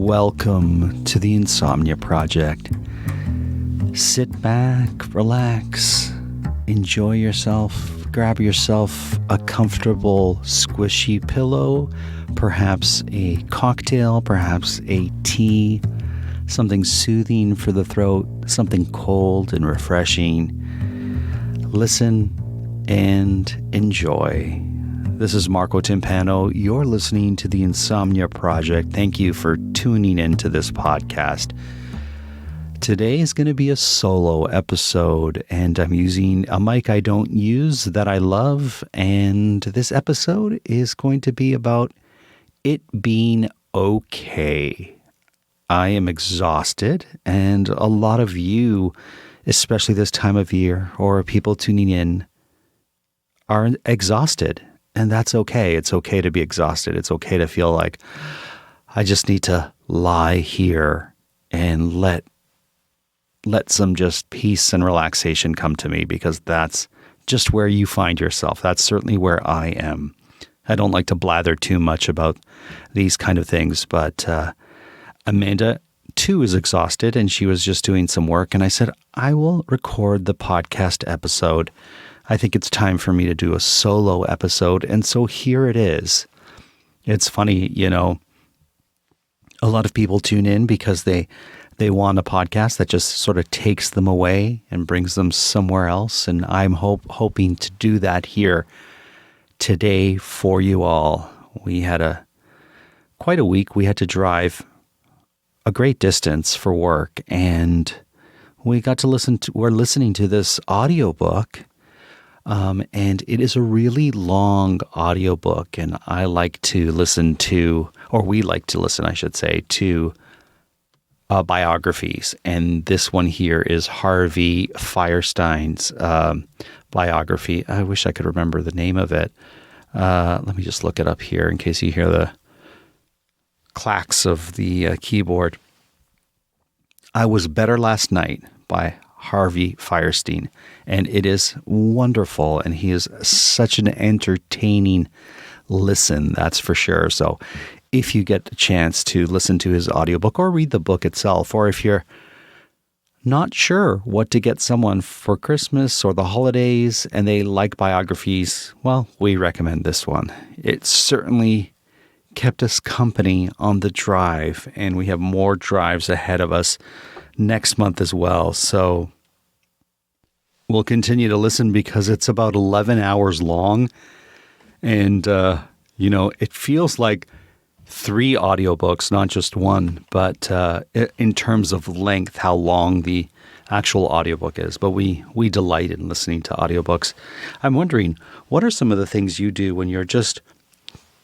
Welcome to the Insomnia Project. Sit back, relax, enjoy yourself, grab yourself a comfortable, squishy pillow, perhaps a cocktail, perhaps a tea, something soothing for the throat, something cold and refreshing. Listen and enjoy. This is Marco Timpano. You're listening to the Insomnia Project. Thank you for tuning into this podcast. Today is going to be a solo episode, and I'm using a mic I don't use that I love, and this episode is going to be about it being okay. I am exhausted, and a lot of you, especially this time of year, or people tuning in, are exhausted. And that's okay. It's okay to be exhausted. It's okay to feel like I just need to lie here and let some just peace and relaxation come to me, because that's just where you find yourself. That's certainly where I am. I don't like to blather too much about these kind of things, but Amanda too is exhausted, and she was just doing some work, and I said, I will record the podcast episode. I think it's time for me to do a solo episode, and so here it is. It's funny, a lot of people tune in because they want a podcast that just sort of takes them away and brings them somewhere else, and I'm hoping to do that here today for you all. We had quite a week. We had to drive a great distance for work, and we got to we're listening to this audiobook. And it is a really long audiobook, and I like to listen to, or we like to listen, I should say, to biographies. And this one here is Harvey Fierstein's biography. I wish I could remember the name of it. Let me just look it up here in case you hear the clacks of the keyboard. I Was Better Last Night by Harvey Fierstein, and it is wonderful, and he is such an entertaining listen, that's for sure. So if you get a chance to listen to his audiobook or read the book itself, or if you're not sure what to get someone for Christmas or the holidays and they like biographies, well, we recommend this one. It certainly kept us company on the drive, and we have more drives ahead of us next month as well. So we'll continue to listen because it's about 11 hours long. And, it feels like 3 audiobooks, not just one, but in terms of length, how long the actual audiobook is. But we delight in listening to audiobooks. I'm wondering, what are some of the things you do when you're just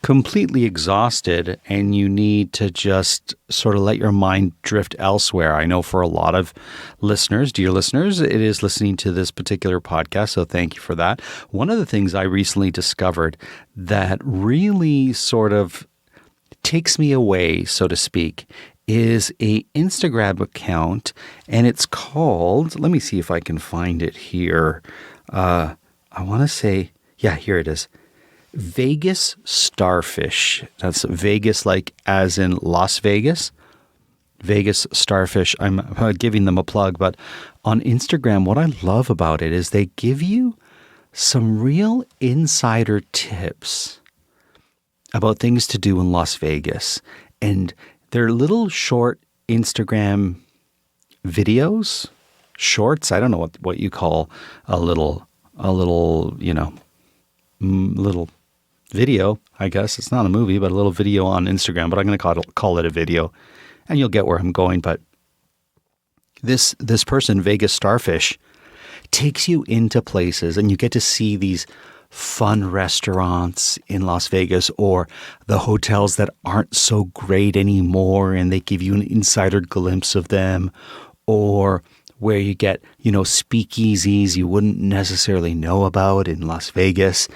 completely exhausted and you need to just sort of let your mind drift elsewhere? I know for a lot of listeners, dear listeners, it is listening to this particular podcast, so thank you for that. One of the things I recently discovered that really sort of takes me away, so to speak, is a Instagram account, and it's called, let me see if I can find it here. I want to say, yeah, here it is. Vegas Starfish. That's Vegas, like as in Las Vegas. Vegas Starfish. I'm giving them a plug, but on Instagram, what I love about it is they give you some real insider tips about things to do in Las Vegas. And they're little short Instagram videos, shorts. I don't know what you call a little, little video, I guess. It's not a movie, but a little video on Instagram, but I'm going to call it a video, and you'll get where I'm going. But this person, Vegas Starfish, takes you into places, and you get to see these fun restaurants in Las Vegas, or the hotels that aren't so great anymore, and they give you an insider glimpse of them, or where you get, speakeasies you wouldn't necessarily know about in Las Vegas.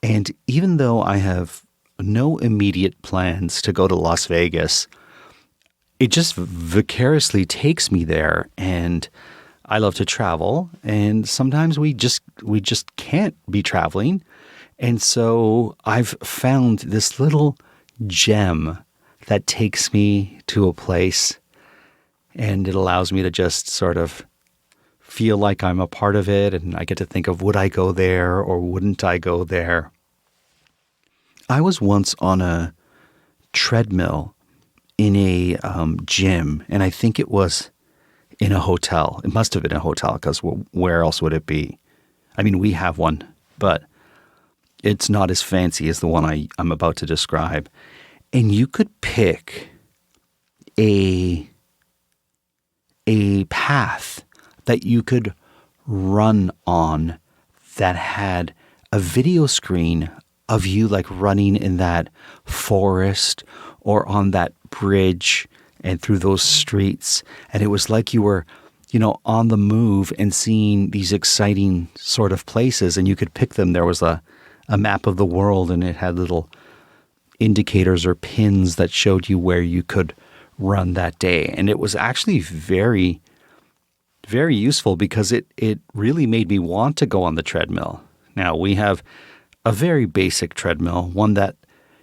And even though I have no immediate plans to go to Las Vegas, it just vicariously takes me there. And I love to travel, and sometimes we just can't be traveling. And so I've found this little gem that takes me to a place, and it allows me to just sort of feel like I'm a part of it, and I get to think of, would I go there or wouldn't I go there? I was once on a treadmill in a gym, and I think it was in a hotel. It must have been a hotel, because where else would it be? I mean, we have one, but it's not as fancy as the one I'm about to describe. And you could pick a path that you could run on that had a video screen of you like running in that forest or on that bridge and through those streets. And it was like you were, on the move and seeing these exciting sort of places, and you could pick them. There was a map of the world, and it had little indicators or pins that showed you where you could run that day. And it was actually very, very useful, because it really made me want to go on the treadmill. Now, we have a very basic treadmill, one that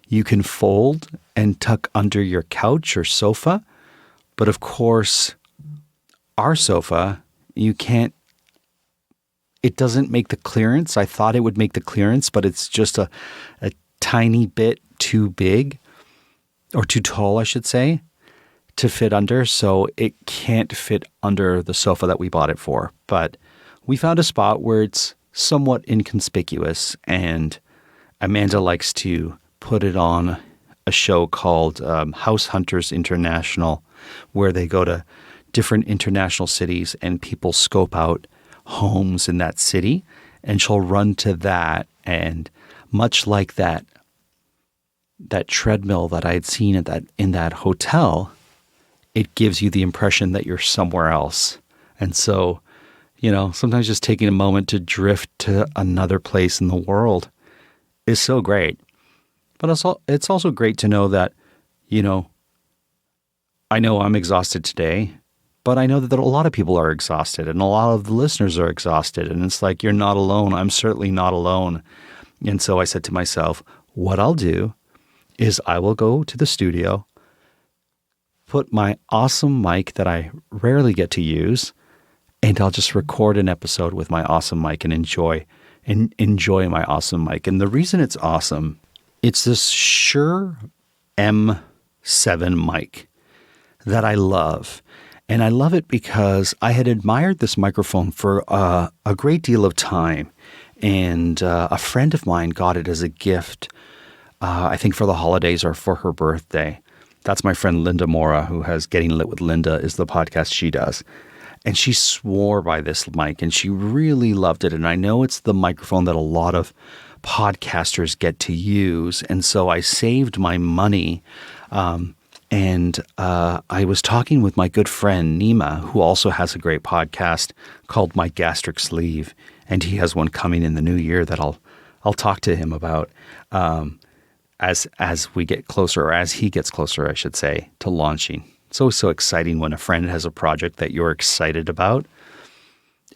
you can fold and tuck under your couch or sofa. But of course, our sofa, it doesn't make the clearance. I thought it would make the clearance, but it's just a tiny bit too big, or too tall, I should say, to fit under. So it can't fit under the sofa that we bought it for. But we found a spot where it's somewhat inconspicuous, and Amanda likes to put it on a show called House Hunters International, where they go to different international cities and people scope out homes in that city, and she'll run to that. And much like that treadmill that I had seen in that hotel, it gives you the impression that you're somewhere else. And so, sometimes just taking a moment to drift to another place in the world is so great. But it's also great to know that, I know I'm exhausted today, but I know that a lot of people are exhausted, and a lot of the listeners are exhausted. And it's like, you're not alone. I'm certainly not alone. And so I said to myself, what I'll do is I will go to the studio, put my awesome mic that I rarely get to use, and I'll just record an episode with my awesome mic and enjoy my awesome mic. And the reason it's awesome, it's this Shure M7 mic that I love. And I love it because I had admired this microphone for a great deal of time. And a friend of mine got it as a gift, I think for the holidays or for her birthday. That's my friend Linda Mora, who has Getting Lit with Linda, is the podcast she does. And she swore by this mic, and she really loved it. And I know it's the microphone that a lot of podcasters get to use. And so I saved my money. And I was talking with my good friend Nima, who also has a great podcast called My Gastric Sleeve. And he has one coming in the new year that I'll talk to him about as we get closer, or as he gets closer, I should say, to launching. It's always so exciting when a friend has a project that you're excited about.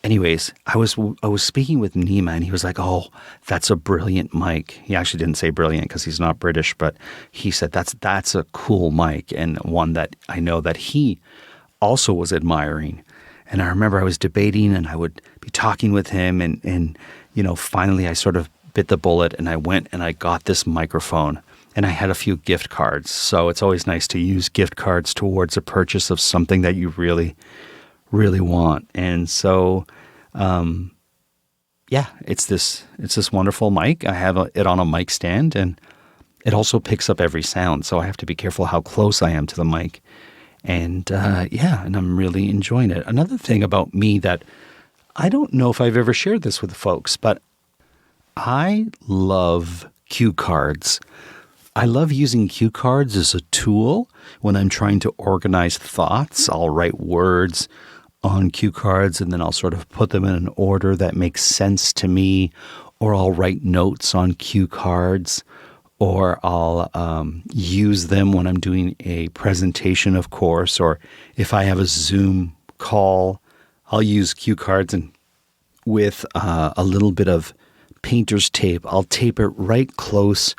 Anyways, I was speaking with Nima, and he was like, "Oh, that's a brilliant mic." He actually didn't say brilliant because he's not British, but he said that's a cool mic, and one that I know that he also was admiring. And I remember I was debating, and I would be talking with him, and finally I sort of bit the bullet, and I went and I got this microphone, and I had a few gift cards. So it's always nice to use gift cards towards a purchase of something that you really, really want. And so, it's this wonderful mic. I have it on a mic stand, and it also picks up every sound. So I have to be careful how close I am to the mic. And and I'm really enjoying it. Another thing about me that I don't know if I've ever shared this with folks, but I love cue cards. I love using cue cards as a tool when I'm trying to organize thoughts. I'll write words on cue cards, and then I'll sort of put them in an order that makes sense to me, or I'll write notes on cue cards, or I'll use them when I'm doing a presentation, of course, or if I have a Zoom call, I'll use cue cards, and with a little bit of painter's tape, I'll tape it right close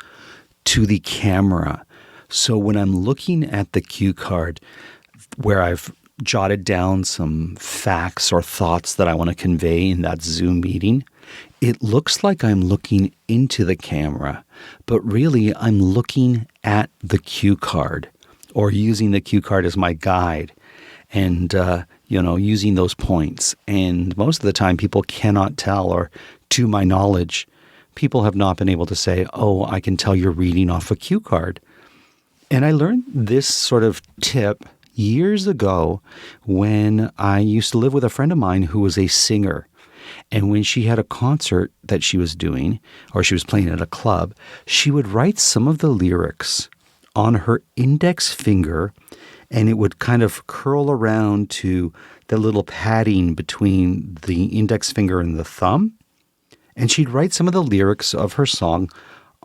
to the camera So when I'm looking at the cue card where I've jotted down some facts or thoughts that I want to convey in that Zoom meeting, it looks like I'm looking into the camera, but really I'm looking at the cue card or using the cue card as my guide and, using those points. And most of the time people cannot tell, or to my knowledge, people have not been able to say, oh, I can tell you're reading off a cue card. And I learned this sort of tip years ago when I used to live with a friend of mine who was a singer. And when she had a concert that she was doing, or she was playing at a club, she would write some of the lyrics on her index finger, and it would kind of curl around to the little padding between the index finger and the thumb. And she'd write some of the lyrics of her song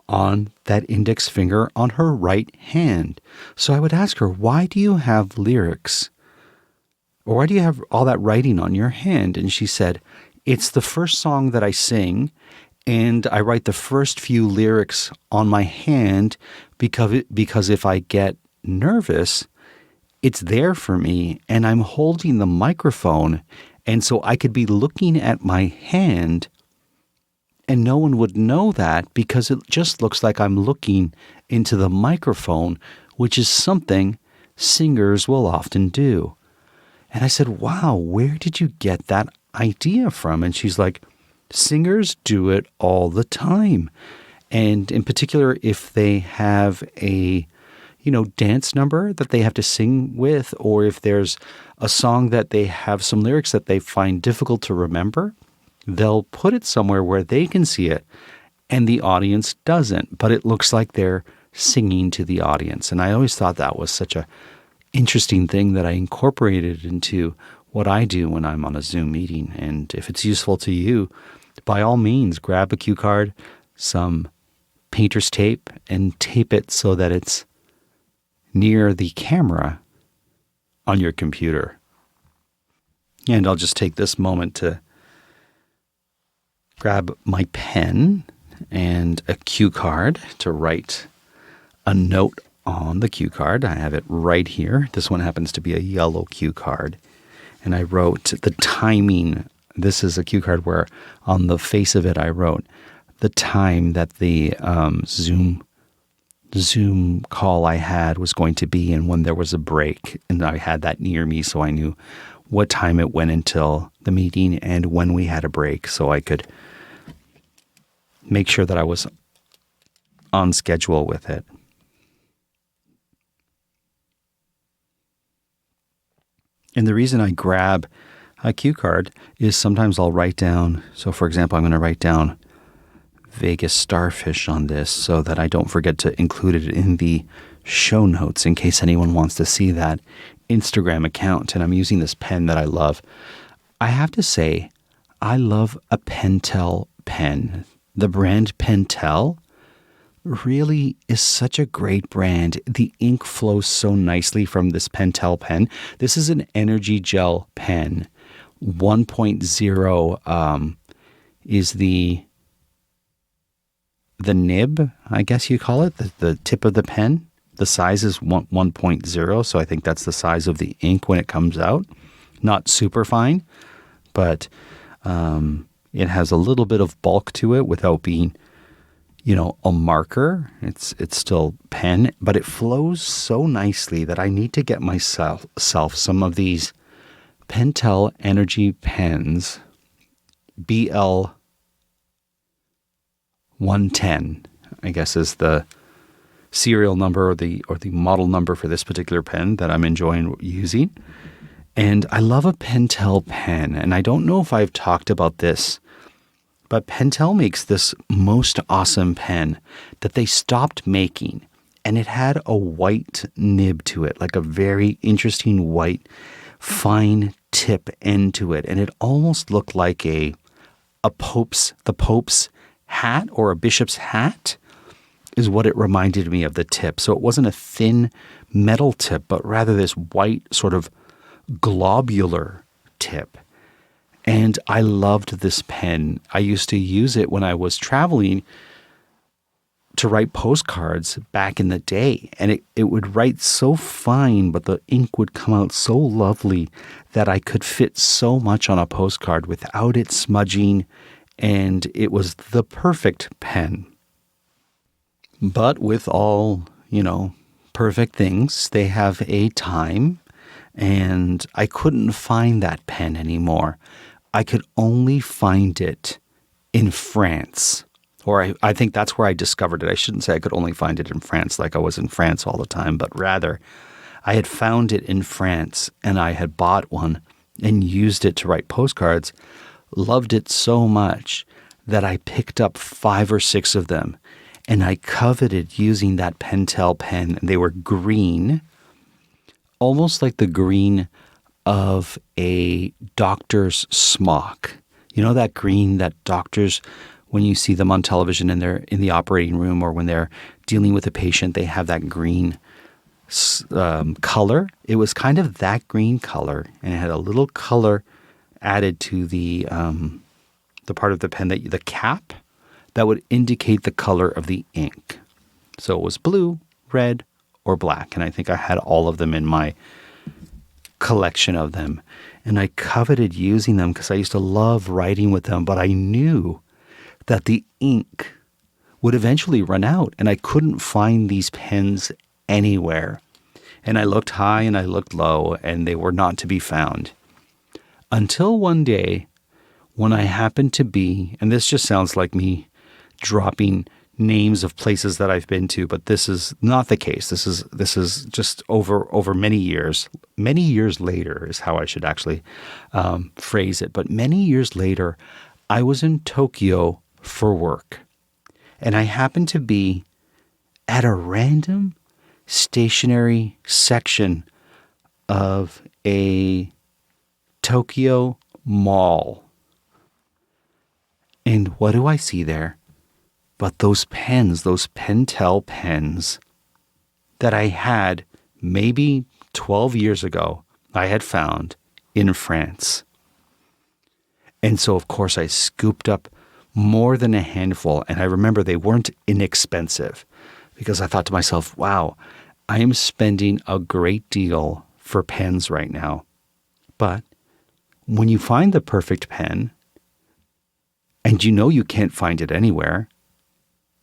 on that index finger on her right hand. So I would ask her, why do you have lyrics? Or why do you have all that writing on your hand? And she said, it's the first song that I sing, and I write the first few lyrics on my hand because if I get nervous, it's there for me, and I'm holding the microphone, and so I could be looking at my hand, and no one would know that because it just looks like I'm looking into the microphone, which is something singers will often do. And I said, wow, where did you get that idea from? And she's like, singers do it all the time. And in particular, if they have a, dance number that they have to sing with, or if there's a song that they have some lyrics that they find difficult to remember, they'll put it somewhere where they can see it and the audience doesn't, but it looks like they're singing to the audience. And I always thought that was such a interesting thing that I incorporated into what I do when I'm on a Zoom meeting. And if it's useful to you, by all means, grab a cue card, some painter's tape, and tape it so that it's near the camera on your computer. And I'll just take this moment to grab my pen and a cue card to write a note on the cue card. I have it right here. This one happens to be a yellow cue card. And I wrote the timing. This is a cue card where on the face of it I wrote the time that the Zoom call I had was going to be and when there was a break. And I had that near me so I knew what time it went until the meeting and when we had a break so I could make sure that I was on schedule with it. And the reason I grab a cue card is sometimes I'll write down, so for example, I'm going to write down Vegas starfish on this so that I don't forget to include it in the show notes in case anyone wants to see that Instagram account. And I'm using this pen that I love. I have to say, I love a Pentel pen. The brand Pentel really is such a great brand. The ink flows so nicely from this Pentel pen. This is an energy gel pen. 1.0 is the nib, I guess you call it, the tip of the pen. The size is 1.0, so I think that's the size of the ink when it comes out. Not super fine, but it has a little bit of bulk to it without being, a marker. It's still pen, but it flows so nicely that I need to get myself some of these Pentel energy pens, BL 110, I guess is the serial number or the model number for this particular pen that I'm enjoying using. And I love a Pentel pen, and I don't know if I've talked about this, but Pentel makes this most awesome pen that they stopped making, and it had a white nib to it, like a very interesting white fine tip end to it, and it almost looked like the Pope's hat or a bishop's hat is what it reminded me of, the tip. So it wasn't a thin metal tip, but rather this white sort of globular tip. And I loved this pen. I used to use it when I was traveling to write postcards back in the day. And it would write so fine, but the ink would come out so lovely that I could fit so much on a postcard without it smudging. And it was the perfect pen. But with all, perfect things, they have a time. And I couldn't find that pen anymore. I could only find it in France. Or I think that's where I discovered it. I shouldn't say I could only find it in France like I was in France all the time, but rather I had found it in France and I had bought one and used it to write postcards, loved it so much that I picked up 5 or 6 of them and I coveted using that Pentel pen. They were green, almost like the green of a doctor's smock. You know that green that doctors, when you see them on television and they're in the operating room or when they're dealing with a patient, they have that green color. It was kind of that green color, and it had a little color added to the part of the pen, the cap, that would indicate the color of the ink. So it was blue, red, or black, and I think I had all of them in my collection of them. And I coveted using them because I used to love writing with them, but I knew that the ink would eventually run out and I couldn't find these pens anywhere. And I looked high and I looked low and they were not to be found. Until one day when I happened to be, and this just sounds like me dropping names of places that I've been to, but this is not the case. This is just over many years. Many years later is how I should actually phrase it. But many years later, I was in Tokyo for work, and I happened to be at a random stationery section of a Tokyo mall. And what do I see there? But those pens, those Pentel pens that I had maybe 12 years ago, I had found in France. And so, of course, I scooped up more than a handful. And I remember they weren't inexpensive because I thought to myself, wow, I am spending a great deal for pens right now. But when you find the perfect pen and you can't find it anywhere,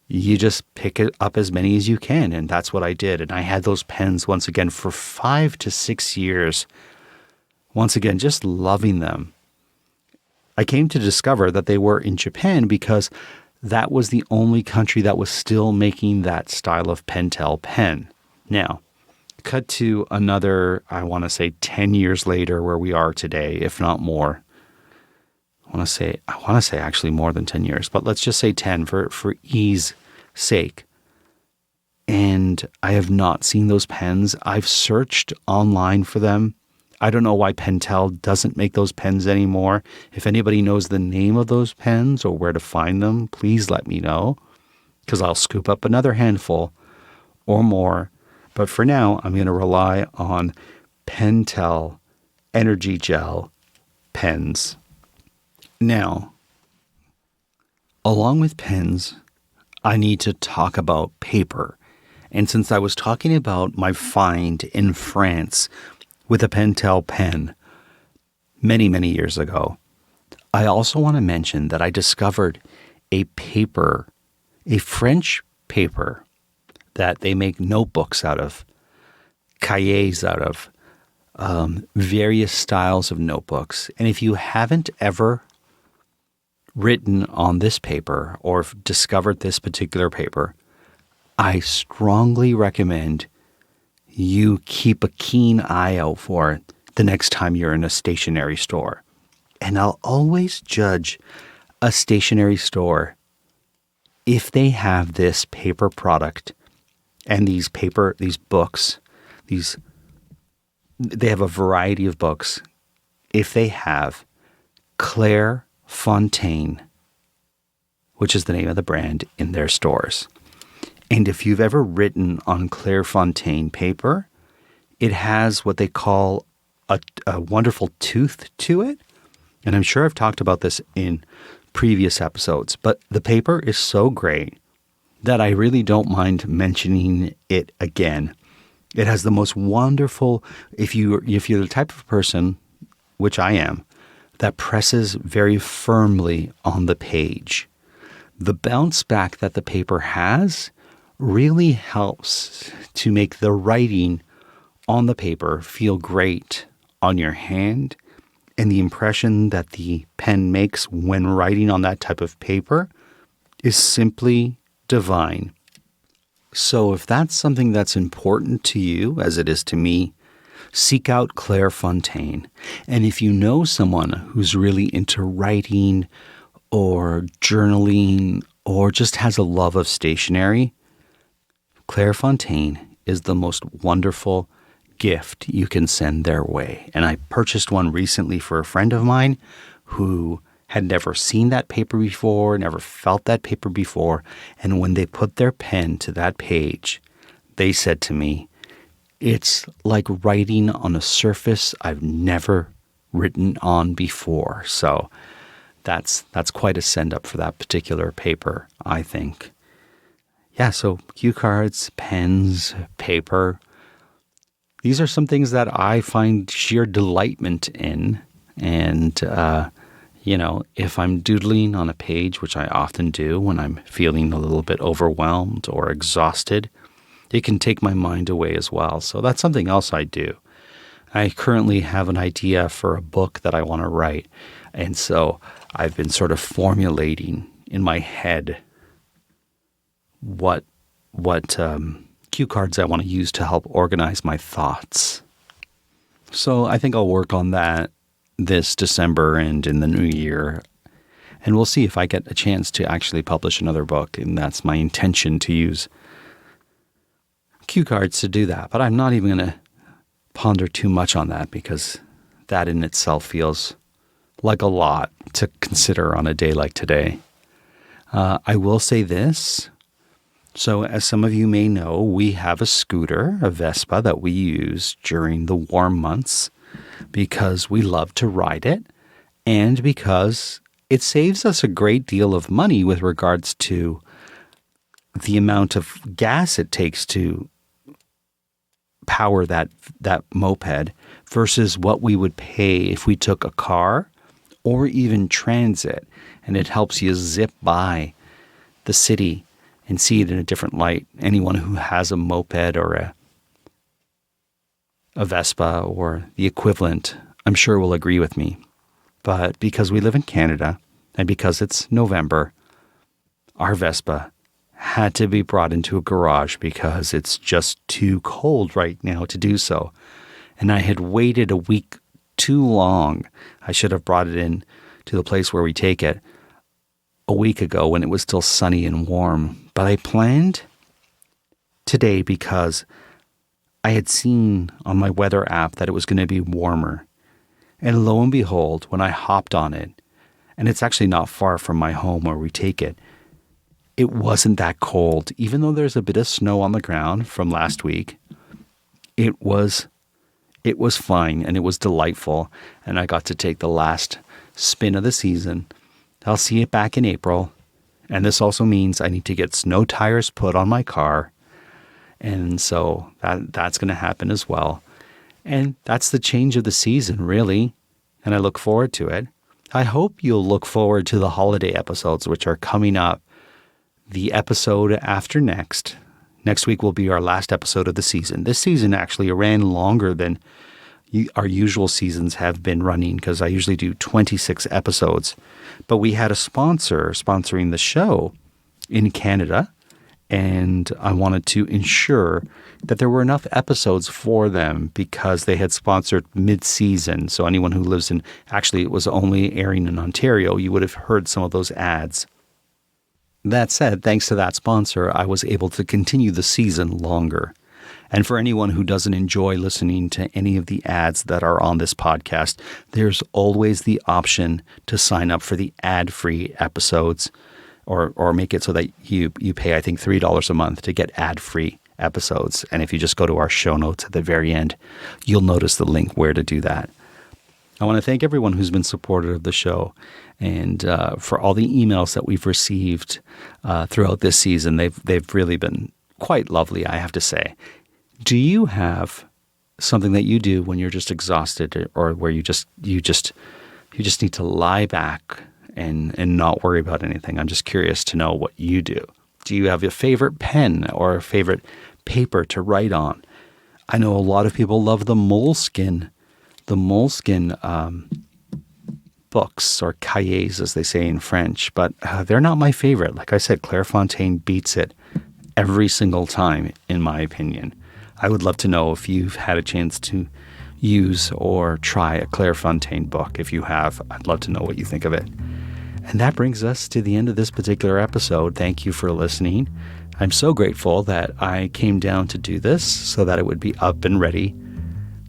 you just pick it up as many as you can. And that's what I did. And I had those pens once again for 5 to 6 years. Once again, just loving them. I came to discover that they were in Japan because that was the only country that was still making that style of Pentel pen. Now, cut to another, I want to say 10 years later where we are today, if not more. I want to say actually more than 10 years, but let's just say 10 for ease sake. And I have not seen those pens. I've searched online for them. I don't know why Pentel doesn't make those pens anymore. If anybody knows the name of those pens or where to find them, please let me know, because I'll scoop up another handful or more. But for now, I'm going to rely on Pentel Energy Gel pens. Now, along with pens, I need to talk about paper. And since I was talking about my find in France with a Pentel pen many, many years ago, I also want to mention that I discovered a paper, a French paper that they make notebooks out of, cahiers out of, various styles of notebooks. And if you haven't ever written on this paper or discovered this particular paper, I strongly recommend you keep a keen eye out for it the next time you're in a stationery store. And I'll always judge a stationery store if they have this paper product and these books, they have a variety of books. If they have Clairefontaine, which is the name of the brand, in their stores. And if you've ever written on Clairefontaine paper, it has what they call a wonderful tooth to it. And I'm sure I've talked about this in previous episodes, but the paper is so great that I really don't mind mentioning it again. It has the most wonderful, if you're the type of person, which I am, that presses very firmly on the page. The bounce back that the paper has really helps to make the writing on the paper feel great on your hand, and the impression that the pen makes when writing on that type of paper is simply divine. So if that's something that's important to you, as it is to me, seek out Clairefontaine. And if you know someone who's really into writing or journaling or just has a love of stationery, Clairefontaine is the most wonderful gift you can send their way. And I purchased one recently for a friend of mine who had never seen that paper before, never felt that paper before. And when they put their pen to that page, they said to me, it's like writing on a surface I've never written on before. So that's quite a send up for that particular paper, I think. Yeah, so cue cards, pens, paper. These are some things that I find sheer delightment in. And, if I'm doodling on a page, which I often do when I'm feeling a little bit overwhelmed or exhausted, it can take my mind away as well. So that's something else I do. I currently have an idea for a book that I want to write. And so I've been sort of formulating in my head what cue cards I want to use to help organize my thoughts. So I think I'll work on that this December and in the new year. And we'll see if I get a chance to actually publish another book. And that's my intention, to use cue cards to do that. But I'm not even going to ponder too much on that, because that in itself feels like a lot to consider on a day like today. I will say this. So as some of you may know, we have a scooter, a Vespa, that we use during the warm months because we love to ride it, and because it saves us a great deal of money with regards to the amount of gas it takes to power that moped versus what we would pay if we took a car or even transit. And it helps you zip by the city and see it in a different light. Anyone who has a moped or a Vespa or the equivalent, I'm sure will agree with me. But because we live in Canada and because it's November, our Vespa had to be brought into a garage because it's just too cold right now to do so. And I had waited a week too long. I should have brought it in to the place where we take it a week ago when it was still sunny and warm. But I planned today because I had seen on my weather app that it was going to be warmer. And lo and behold, when I hopped on it, and it's actually not far from my home where we take it, it wasn't that cold. Even though there's a bit of snow on the ground from last week, it was fine and it was delightful. And I got to take the last spin of the season. I'll see it back in April. And this also means I need to get snow tires put on my car. And so that's going to happen as well. And that's the change of the season, really. And I look forward to it. I hope you'll look forward to the holiday episodes, which are coming up. The episode after next week will be our last episode of the season. This season actually ran longer than our usual seasons have been running, because I usually do 26 episodes. But we had a sponsor sponsoring the show in Canada, and I wanted to ensure that there were enough episodes for them because they had sponsored mid-season. So anyone who lives in, actually it was only airing in Ontario, you would have heard some of those ads. That said, thanks to that sponsor, I was able to continue the season longer. And for anyone who doesn't enjoy listening to any of the ads that are on this podcast, there's always the option to sign up for the ad-free episodes, or make it so that you pay, I think, $3 a month to get ad-free episodes. And if you just go to our show notes at the very end, you'll notice the link where to do that. I want to thank everyone who's been supportive of the show and for all the emails that we've received throughout this season. They've really been quite lovely, I have to say. Do you have something that you do when you're just exhausted, or where you just need to lie back and not worry about anything? I'm just curious to know what you do. Do you have a favorite pen or a favorite paper to write on? I know a lot of people love the Moleskine books, or cahiers as they say in French, but they're not my favorite. Like I said, Clairefontaine beats it every single time, in my opinion. I would love to know if you've had a chance to use or try a Clairefontaine book. If you have, I'd love to know what you think of it. And that brings us to the end of this particular episode. Thank you for listening. I'm so grateful that I came down to do this so that it would be up and ready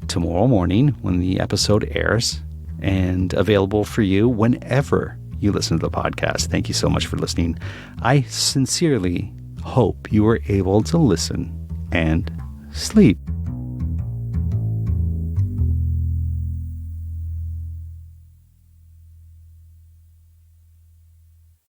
tomorrow morning when the episode airs, and available for you whenever you listen to the podcast. Thank you so much for listening. I sincerely hope you were able to listen and sleep.